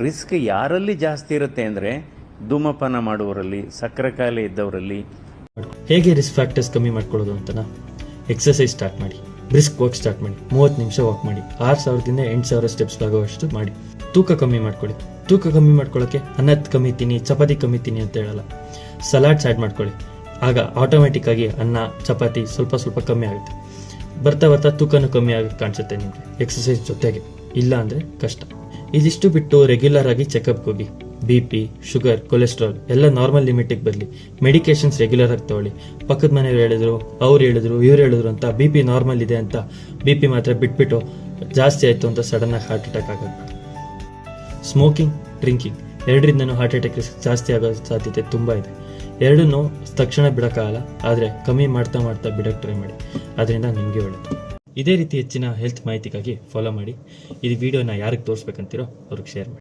Risk ಯಾರಲ್ಲಿ ಜಾಸ್ತಿ ಇರುತ್ತೆ ಅಂದರೆ ಧೂಮಪಾನ ಮಾಡುವವರಲ್ಲಿ, ಸಕ್ಕರೆ ಕಾಯಿಲೆ ಇದ್ದವರಲ್ಲಿ. ಹೇಗೆ ರಿಸ್ಕ್ ಫ್ಯಾಕ್ಟರ್ಸ್ ಕಮ್ಮಿ ಮಾಡ್ಕೊಳ್ಳೋದು ಅಂತನಾ? ಎಕ್ಸಸೈಸ್ ಸ್ಟಾರ್ಟ್ ಮಾಡಿ, ಬ್ರಿಸ್ಕ್ ವಾಕ್ ಸ್ಟಾರ್ಟ್ ಮಾಡಿ, 30 ನಿಮಿಷ ವಾಕ್ ಮಾಡಿ, 6000ದಿಂದ 8000 ಸ್ಟೆಪ್ಸ್ ಆಗುವಷ್ಟು ಮಾಡಿ. ತೂಕ ಕಮ್ಮಿ ಮಾಡ್ಕೊಳ್ಳಿ. ತೂಕ ಕಮ್ಮಿ ಮಾಡ್ಕೊಳ್ಳೋಕ್ಕೆ ಅನ್ನದ ಕಮ್ಮಿ ತಿನ್ನಿ, ಚಪಾತಿ ಕಮ್ಮಿ ತಿನ್ನಿ ಅಂತ ಹೇಳಲ್ಲ. ಸಲಾಡ್ಸ್ ಆ್ಯಡ್ ಮಾಡ್ಕೊಳ್ಳಿ. ಆಗ ಆಟೋಮೆಟಿಕ್ ಆಗಿ ಅನ್ನ ಚಪಾತಿ ಸ್ವಲ್ಪ ಕಮ್ಮಿ ಆಗುತ್ತೆ. ಬರ್ತಾ ಬರ್ತಾ ತೂಕನೂ ಕಮ್ಮಿ ಆಗುತ್ತೆ ಕಾಣಿಸುತ್ತೆ ನಿಮಗೆ, ಎಕ್ಸಸೈಸ್ ಜೊತೆಗೆ. ಇಲ್ಲ ಅಂದರೆ ಕಷ್ಟ. ಇದಿಷ್ಟು ಬಿಟ್ಟು ರೆಗ್ಯುಲರ್ ಆಗಿ ಚೆಕಪ್ಗೆ ಹೋಗಿ. BP, ಶುಗರ್, ಕೊಲೆಸ್ಟ್ರಾಲ್ ಎಲ್ಲ ನಾರ್ಮಲ್ ಲಿಮಿಟಿಗೆ ಬರಲಿ. ಮೆಡಿಕೇಶನ್ಸ್ ರೆಗ್ಯುಲರ್ ಆಗಿ ತಗೊಳ್ಳಿ. ಪಕ್ಕದ ಮನೆಯವ್ರು ಹೇಳಿದ್ರು, ಅವ್ರು ಹೇಳಿದ್ರು, ಇವ್ರು ಹೇಳಿದ್ರು ಅಂತ BP ನಾರ್ಮಲ್ ಇದೆ ಅಂತ BP ಮಾತ್ರ ಬಿಟ್ಬಿಟ್ಟು ಜಾಸ್ತಿ ಆಯಿತು ಅಂತ ಸಡನ್ನಾಗಿ ಹಾರ್ಟ್ ಅಟ್ಯಾಕ್ ಆಗೋದು. ಸ್ಮೋಕಿಂಗ್, ಡ್ರಿಂಕಿಂಗ್ ಎರಡರಿಂದನೂ ಹಾರ್ಟ್ ಅಟ್ಯಾಕ್ ರಿಸ್ಕ್ ಜಾಸ್ತಿ ಆಗೋ ಸಾಧ್ಯತೆ ತುಂಬ ಇದೆ. ಎರಡನ್ನೂ ತಕ್ಷಣ ಬಿಡೋಕ್ಕಾಗಲ್ಲ, ಆದರೆ ಕಮ್ಮಿ ಮಾಡ್ತಾ ಬಿಡೋಕ್ಕೆ ಟ್ರೈ ಮಾಡಿ. ಅದರಿಂದ ನಿಮಗೆ ಒಳ್ಳೆಯದು. ಇದೇ ರೀತಿ ಹೆಚ್ಚಿನ ಹೆಲ್ತ್ ಮಾಹಿತಿಗಾಗಿ ಫಾಲೋ ಮಾಡಿ. ಈ ವಿಡಿಯೋನ ಯಾರಿಗೆ ತೋರಿಸ್ಬೇಕಂತೀರೋ ಅವ್ರಿಗೆ ಶೇರ್ ಮಾಡಿ.